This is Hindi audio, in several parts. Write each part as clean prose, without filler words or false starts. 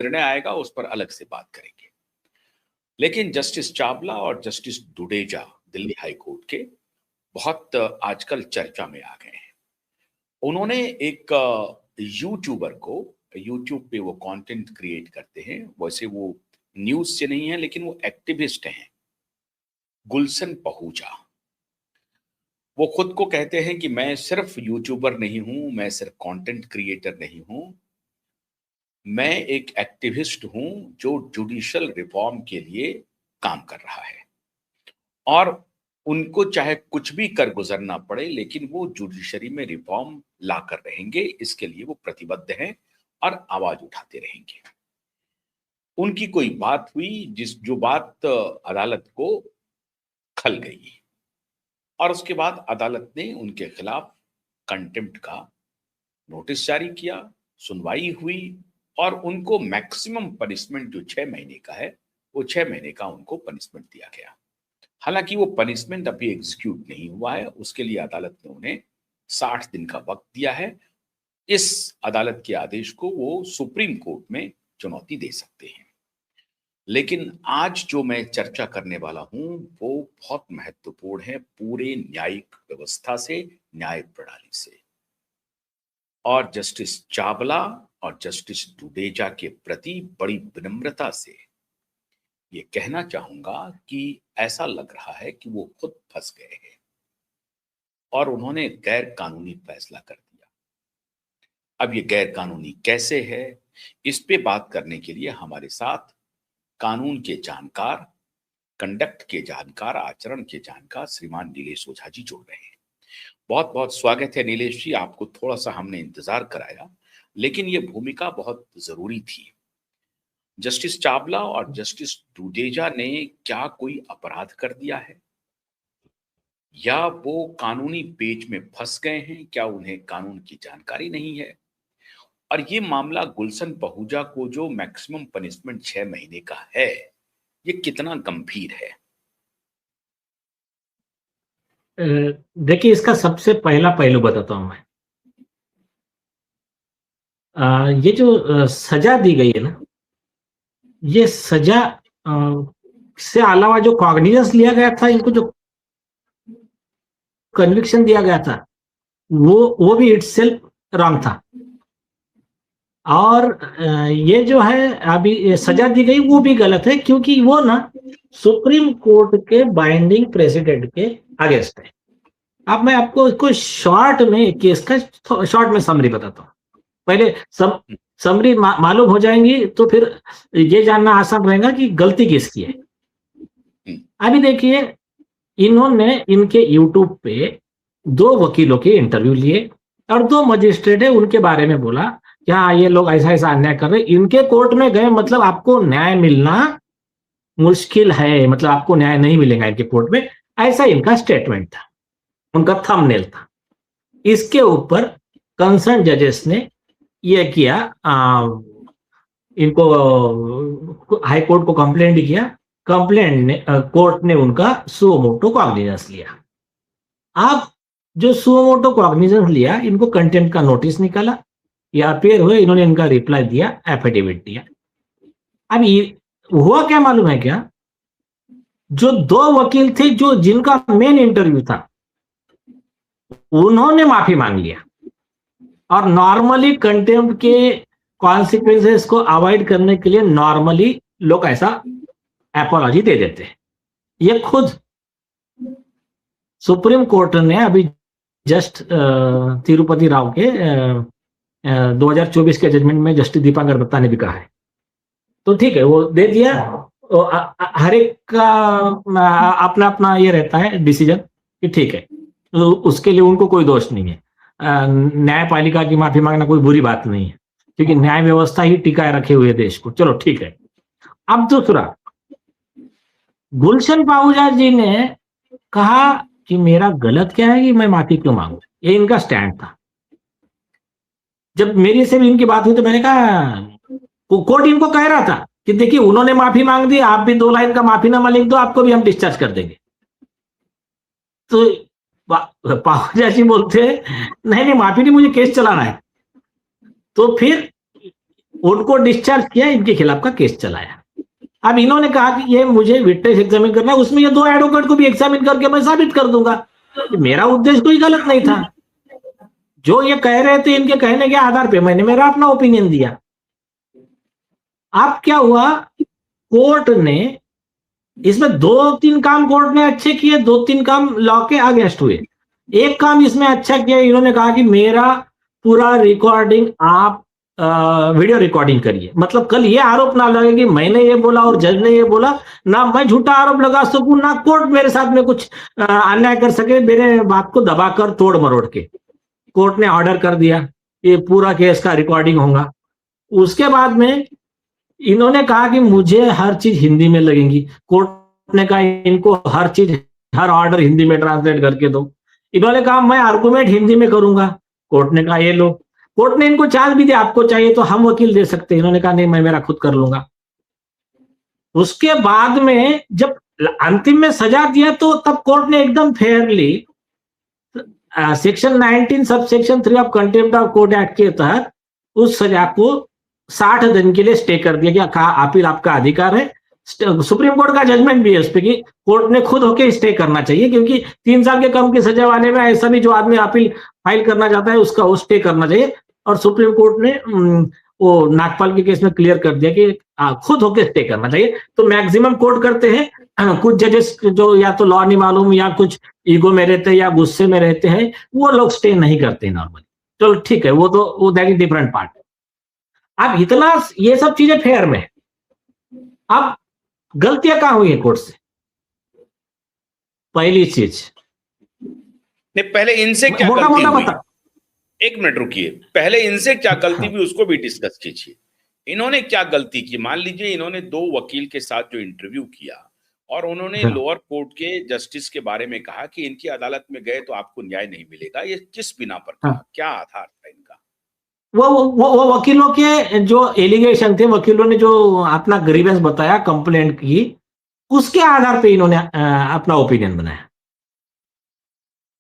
निर्णय आएगा उस पर अलग से बात करेंगे। लेकिन जस्टिस चावला और justice Dudeja Delhi high court के बहुत आजकल चर्चा में आ गए हैं। उन्होंने एक यूट्यूबर को, यूट्यूब पे वो कंटेंट क्रिएट करते हैं, वैसे वो न्यूज से नहीं है लेकिन वो एक्टिविस्ट हैं, गुलशन पहूजा। वो खुद को कहते हैं कि मैं सिर्फ यूट्यूबर नहीं हूं, मैं सिर्फ कंटेंट क्रिएटर नहीं हूं, मैं एक एक्टिविस्ट हूं जो जुडिशियल रिफॉर्म के लिए काम कर रहा है और उनको चाहे कुछ भी कर गुजरना पड़े लेकिन वो जुडिशरी में रिफॉर्म ला कर रहेंगे, इसके लिए वो प्रतिबद्ध हैं और आवाज उठाते रहेंगे। उनकी कोई बात हुई जो बात अदालत को खल गई और उसके बाद अदालत ने उनके खिलाफ कंटेम्प्ट का नोटिस जारी किया, सुनवाई हुई और उनको मैक्सिमम पनिशमेंट जो 6 महीने का है वो 6 महीने का उनको पनिशमेंट दिया गया। हालांकि वो पनिशमेंट अभी एग्जीक्यूट नहीं हुआ है, उसके लिए अदालत ने उन्हें 60 दिन का वक्त दिया है। इस अदालत के आदेश को वो सुप्रीम कोर्ट में चुनौती दे सकते हैं। लेकिन आज जो मैं चर्चा करने वाला हूं वो बहुत महत्वपूर्ण है पूरे न्यायिक व्यवस्था से, न्याय प्रणाली से। और जस्टिस चावला और जस्टिस दुडेजा के प्रति बड़ी विनम्रता से ये कहना चाहूंगा कि ऐसा लग रहा है कि वो खुद फंस गए हैं और उन्होंने गैर कानूनी फैसला कर दिया। अब ये गैर कानूनी कैसे है, इस पे बात करने के लिए हमारे साथ कानून के जानकार, कंडक्ट के जानकार, आचरण के जानकार श्रीमान नीलेश ओझा जी जुड़ रहे हैं। बहुत बहुत स्वागत है नीलेश जी, आपको थोड़ा सा हमने इंतजार कराया लेकिन ये भूमिका बहुत जरूरी थी। जस्टिस चावला और जस्टिस दुडेजा ने क्या कोई अपराध कर दिया है या वो कानूनी पेच में फंस गए हैं, क्या उन्हें कानून की जानकारी नहीं है? और ये मामला गुलशन पहूजा को जो मैक्सिमम पनिशमेंट 6 महीने का है, ये कितना गंभीर है? देखिए, इसका सबसे पहला पहलू बताता हूं मैं। ये जो सजा दी गई है ना, ये सजा से अलावा जो कॉग्निजेंस लिया गया था, इनको जो कन्विक्शन दिया गया था वो भी इटसेल्फ रॉन्ग था। और ये जो है अभी सजा दी गई वो भी गलत है, क्योंकि वो ना सुप्रीम कोर्ट के बाइंडिंग प्रेसिडेंट के अगेंस्ट है। अब मैं आपको इसको शॉर्ट में केस का शॉर्ट में समरी बताता हूँ। पहले समरी मालूम हो जाएंगी तो फिर ये जानना आसान रहेगा कि गलती किसकी है। अभी देखिए, इन्होंने इनके यूट्यूब पे 2 वकीलों के इंटरव्यू लिए और 2 मजिस्ट्रेट है उनके बारे में बोला कि हाँ, ये लोग ऐसा ऐसा अन्याय कर रहे। इनके कोर्ट में गए, मतलब आपको न्याय मिलना मुश्किल है, मतलब आपको न्याय नहीं मिलेगा इनके कोर्ट में, ऐसा इनका स्टेटमेंट था, उनका थंबनेल था। इसके ऊपर कंसर्न जजेस ने ये किया, इनको हाई कोर्ट को कंप्लेंट किया। कंप्लेंट ने कोर्ट ने उनका सुओ मोटो कॉग्निजेंस लिया। अब जो सुओ मोटो कॉग्निजेंस लिया, इनको कंटेम्प्ट का नोटिस निकाला, ये अपीयर हुए, इन्होंने इनका रिप्लाई दिया, एफिडेविट दिया। अब हुआ क्या मालूम है क्या? जो 2 वकील थे जो जिनका मेन इंटरव्यू था, उन्होंने माफी मांग लिया। और नॉर्मली कंटेम्प्ट के कॉन्सिक्वेंसेस को अवॉइड करने के लिए नॉर्मली लोग ऐसा एपोलॉजी दे देते हैं। ये खुद सुप्रीम कोर्ट ने अभी जस्ट तिरुपति राव के 2024 के जजमेंट में जस्टिस दीपांकर दत्ता ने भी कहा है, तो ठीक है, वो दे दिया। हर एक का अपना अपना ये रहता है डिसीजन कि ठीक है, तो उसके लिए उनको कोई दोष नहीं है। न्यायपालिका की माफी मांगना कोई बुरी बात नहीं है, क्योंकि न्याय व्यवस्था ही टिकाए रखे हुए देश को। चलो ठीक है। अब दूसरा, गुलशन पहूजा जी ने कहा कि मेरा गलत क्या है कि मैं माफी क्यों मांगू, ये इनका स्टैंड था। जब मेरी से भी इनकी बात हुई तो मैंने कहा, कोर्ट इनको कह रहा था कि देखिए, उन्होंने माफी मांग दी, आप भी 2 लाइन का माफीनामा लिख दो, आपको भी हम डिस्चार्ज कर देंगे। तो पहूजा जी बोलते नहीं नहीं, माफी नहीं, मुझे केस चलाना है। तो फिर उनको डिस्चार्ज किया, इनके खिलाफ का केस चलाया। अब इन्होंने कहा कि ये मुझे विटनेस एग्जामिन करना है, उसमें ये 2 एडवोकेट को भी एग्जामिन करके मैं साबित कर दूंगा कि मेरा उद्देश्य कोई गलत नहीं था। जो ये कह रहे थे इनके कहने के आधार पे मैंने मेरा अपना ओपिनियन दिया। अब क्या हुआ, कोर्ट ने इसमें 2-3 काम कोर्ट ने अच्छे किए, 2-3 काम लॉ के अगेंस्ट हुए। एक काम इसमें अच्छा किया, इन्होंने कहा कि मेरा पूरा रिकॉर्डिंग आप वीडियो रिकॉर्डिंग करिए। मतलब कल ये आरोप ना लगे कि मैंने ये बोला और जज ने ये बोला, ना मैं झूठा आरोप लगा सकूं, ना कोर्ट मेरे साथ में कुछ अन्याय कर सके, मेरे बात को दबाकर तोड़ मरोड़ के। कोर्ट ने ऑर्डर कर दिया ये पूरा केस का रिकॉर्डिंग होगा। उसके बाद में इन्होंने कहा कि मुझे हर चीज हिंदी में लगेंगी। कोर्ट ने कहा इनको हर चीज, हर ऑर्डर हिंदी में ट्रांसलेट करके दो। इन्होंने कहा मैं आर्गुमेंट हिंदी में करूंगा। कोर्ट ने कहा ये लो। कोर्ट ने इनको चार्ज भी दिया, आपको चाहिए तो हम वकील दे सकते हैं। इन्होंने कहा नहीं, मैं मेरा खुद कर लूंगा। उसके बाद में जब अंतिम में सजा दिया तो तब कोर्ट ने एकदम Fairlie section 19 sub section 3 of contempt of court act के तहत उस सजा को 60 दिन के लिए स्टे कर दिया कि अपील आपका अधिकार है। सुप्रीम कोर्ट का जजमेंट भी है उस पर कि कोर्ट ने खुद होके स्टे करना चाहिए, क्योंकि 3 साल के कम की सजा वाले में ऐसा भी जो आदमी अपील फाइल करना चाहता है उसका वो स्टे करना चाहिए। और सुप्रीम कोर्ट ने वो नागपाल के केस में क्लियर कर दिया कि खुद होके स्टे करना चाहिए। तो मैक्सिमम कोर्ट करते हैं, कुछ जजेस जो या तो लॉ नहीं मालूम या कुछ ईगो में रहते हैं या गुस्से में रहते हैं, वो लोग स्टे नहीं करते नॉर्मली। चलो ठीक है, वो तो वो दैट इज डिफरेंट पार्ट। अब इतना ये सब चीजें फेयर में है। अब गलतियां कहां हुई है कोर्ट से? पहली चीज, नहीं पहले इनसे क्या मोटा गलती मोटा हुई? बता। एक मिनट रुकिए, पहले इनसे क्या गलती हुई उसको भी डिस्कस कीजिए। इन्होंने क्या गलती की? मान लीजिए इन्होंने 2 वकील के साथ जो इंटरव्यू किया और उन्होंने लोअर कोर्ट के जस्टिस के बारे में कहा कि इनकी अदालत में गए तो आपको न्याय नहीं मिलेगा, ये किस बिना पर कहा? क्या आधार था इनका? वो वकीलों के जो एलिगेशन थे, वकीलों ने जो अपना ग्रीवेंस बताया, कंप्लेंट की, उसके आधार पे इन्होंने अपना ओपिनियन बनाया।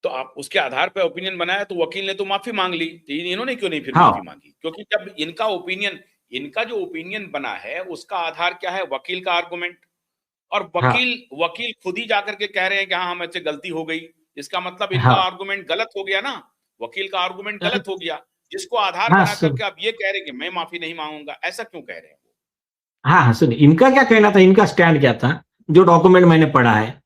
तो आप उसके आधार पे ओपिनियन बनाया तो वकील ने तो माफी मांग ली, तो इन्होंने क्यों नहीं फिर हाँ। माफी मांगी? क्योंकि जब इनका जो ओपिनियन बना है उसका आधार क्या है? वकील का आर्गुमेंट। और वकील खुद ही जाकर के कह रहे हैं कि हाँ हमसे गलती हो गई, इसका मतलब इनका आर्गुमेंट गलत हो गया ना, वकील का आर्गुमेंट गलत हो गया, जिसको आधार बना करके आप ये कह रहे हैं कि मैं माफी नहीं मांगूंगा। ऐसा क्यों कह रहे हैं? हाँ सुनिए, इनका क्या कहना था, इनका स्टैंड क्या था, जो डॉक्यूमेंट मैंने पढ़ा है।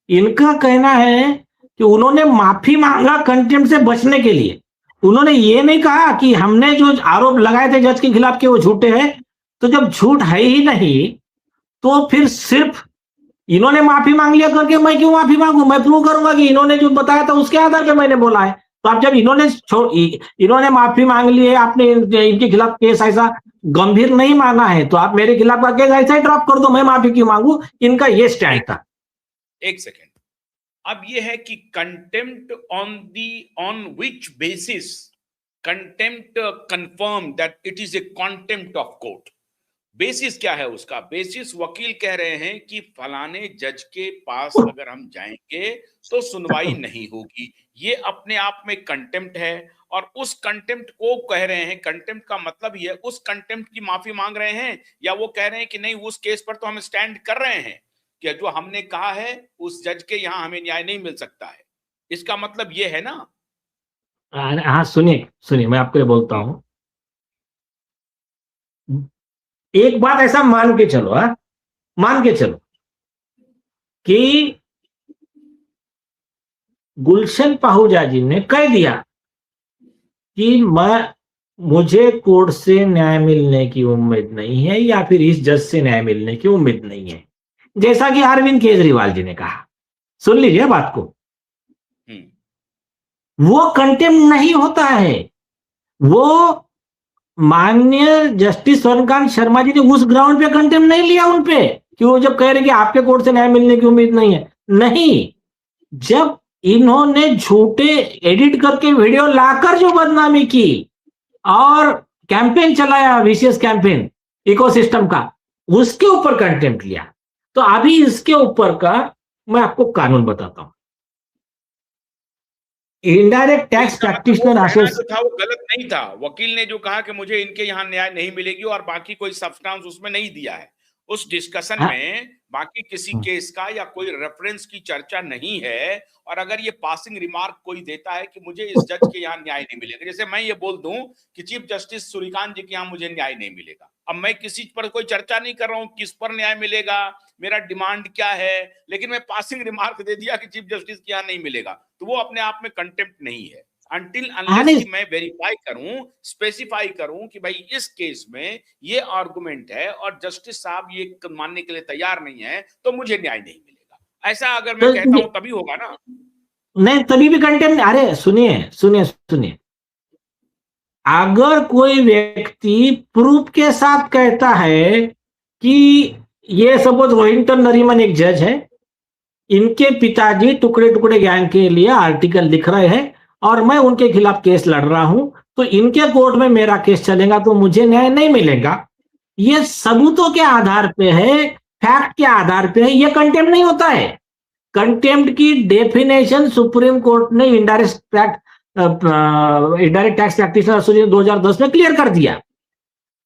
इनका कहना है कि उन्होंने माफी मांगा कंटेम्प्ट से बचने के लिए। उन्होंने ये नहीं कहा कि हमने जो आरोप लगाए थे जज के खिलाफ कि वो झूठे हैं, तो जब झूठ है ही नहीं तो फिर सिर्फ इन्होंने माफी मांग लिया करके मैं क्यों माफी मांगू? मैं प्रूव करूंगा कि इन्होंने जो बताया था उसके आधार पर मैंने बोला है। तो अब जब इन्होंने माफी मांग ली है, आपने इनके खिलाफ केस ऐसा गंभीर नहीं माना है, तो आप मेरे खिलाफ का केस ऐसा ही ड्रॉप कर दो, मैं माफी क्यों मांगू? इनका ये स्टैंड था। एक सेकेंड, अब ये है कि contempt on which basis contempt confirm that it is a contempt of court? Basis क्या है उसका? बेसिस वकील कह रहे हैं कि फलाने जज के पास अगर हम जाएंगे तो सुनवाई नहीं होगी, ये अपने आप में कंटेम्प्ट है। और उस कंटेम्प्ट को कह रहे हैं, कंटेम्प्ट का मतलब ये है उस कंटेम्प्ट की माफी मांग रहे हैं, या वो कह रहे हैं कि नहीं उस केस पर तो हम स्टैंड कर रहे हैं कि जो हमने कहा है उस जज के यहां हमें न्याय नहीं मिल सकता है। इसका मतलब ये है ना? हाँ सुनिए मैं आपको ये बोलता हूं, एक बात ऐसा मान के चलो, मान के चलो कि गुलशन पाहुजा जी ने कह दिया कि मुझे कोर्ट से न्याय मिलने की उम्मीद नहीं है या फिर इस जज से न्याय मिलने की उम्मीद नहीं है, जैसा कि अरविंद केजरीवाल जी ने कहा। सुन लीजिए बात को, वो कंटेम्प्ट नहीं होता है। वो माननीय जस्टिस स्वर्णकांत शर्मा जी ने उस ग्राउंड पे कंटेम्प्ट नहीं लिया उन पे कि वो जब कह रहे कि आपके कोर्ट से न्याय मिलने की उम्मीद नहीं है। नहीं, जब इन्होंने झूठे एडिट करके वीडियो लाकर जो बदनामी की और कैंपेन चलाया, विशेष कैंपेन इकोसिस्टम का, उसके ऊपर कंटेम्प्ट लिया। तो अभी इसके ऊपर का मैं आपको कानून बताता हूं। इनडायरेक्ट टैक्स इसका मतलब वो प्रैक्टिशनर कहना जो एसोसिएशन, था वो गलत नहीं था। वकील ने जो कहा कि मुझे इनके यहाँ न्याय नहीं मिलेगी और बाकी कोई सब्सटेंस उसमें नहीं दिया है, उस डिस्कशन हाँ, में बाकी किसी केस का या कोई रेफरेंस की चर्चा नहीं है। और अगर ये पासिंग रिमार्क कोई देता है कि मुझे इस जज के यहाँ न्याय नहीं मिलेगा, जैसे मैं ये बोल दूं कि चीफ जस्टिस सूर्यकांत जी के यहाँ मुझे न्याय नहीं मिलेगा, अब मैं किसी पर कोई चर्चा नहीं कर रहा हूं किस पर न्याय मिलेगा, मेरा डिमांड क्या है, लेकिन मैं पासिंग रिमार्क दे दिया कि चीफ जस्टिस के यहाँ नहीं मिलेगा, तो वो अपने आप में कंटेम्प्ट नहीं है। अनटिल अनलेस आने कि मैं वेरीफाई करूं, स्पेसिफाई करूं कि भाई इस केस में ये आर्गुमेंट है और जस्टिस साहब ये मानने के लिए तैयार नहीं है, तो मुझे न्याय नहीं मिलेगा। ऐसा अगर मैं तो कहता हूं तभी होगा ना। नहीं, तभी भी कंटेम्प्ट। अरे सुनिए सुनिए सुनिए, अगर कोई व्यक्ति प्रूफ के साथ कहता है कि ये सपोज रोहिंटन नरीमन एक जज है, इनके पिताजी टुकड़े टुकड़े गैंग के लिए आर्टिकल लिख रहे हैं और मैं उनके खिलाफ केस लड़ रहा हूं, तो इनके कोर्ट में मेरा केस चलेगा तो मुझे न्याय नहीं मिलेगा, ये सबूतों के आधार पे है, फैक्ट के आधार पे है, ये कंटेम्प्ट नहीं होता है। कंटेम्प्ट की डेफिनेशन सुप्रीम कोर्ट ने इनडायरेक्ट टैक्स प्रैक्टिशनर एसोसिएशन 2010 में क्लियर कर दिया।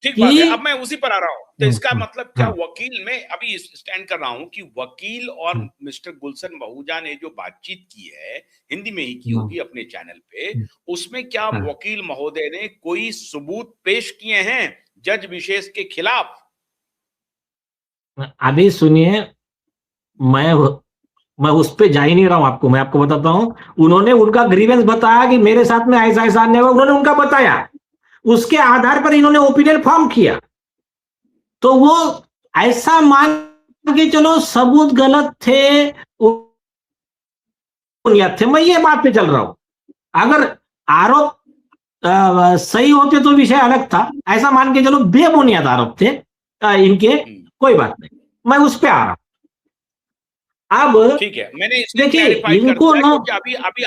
ठीक बात है, अब मैं उसी पर आ रहा हूं। तो इसका हम्म, मतलब क्या, हाँ, वकील में अभी स्टैंड कर रहा हूं कि वकील और मिस्टर गुलशन बहुजा ने जो बातचीत की है, हिंदी में ही की होगी अपने चैनल पे, उसमें क्या हाँ। वकील महोदय ने कोई सबूत पेश किए हैं जज विशेष के खिलाफ? अभी सुनिए, मैं मैं उस पे जा ही नहीं रहा हूं, आपको मैं आपको बताता हूं। उन्होंने उनका ग्रीवेंस बताया कि मेरे साथ में ऐसा ऐसा अन्याय हुआ, उन्होंने उनका बताया, उसके आधार पर इन्होंने ओपिनियन फॉर्म किया, तो वो ऐसा मान के चलो सबूत गलत थे, बुनियाद थे, मैं ये बात पे चल रहा हूं। अगर आरोप सही होते तो विषय अलग था, ऐसा मान के चलो बेबुनियाद आरोप थे इनके, कोई बात नहीं, मैं उस पे आ रहा हूं। अब ठीक है, मैंने इसलिए देखिए क्लैरिफाई कर इनको दिया ना क्योंकि अभी अभी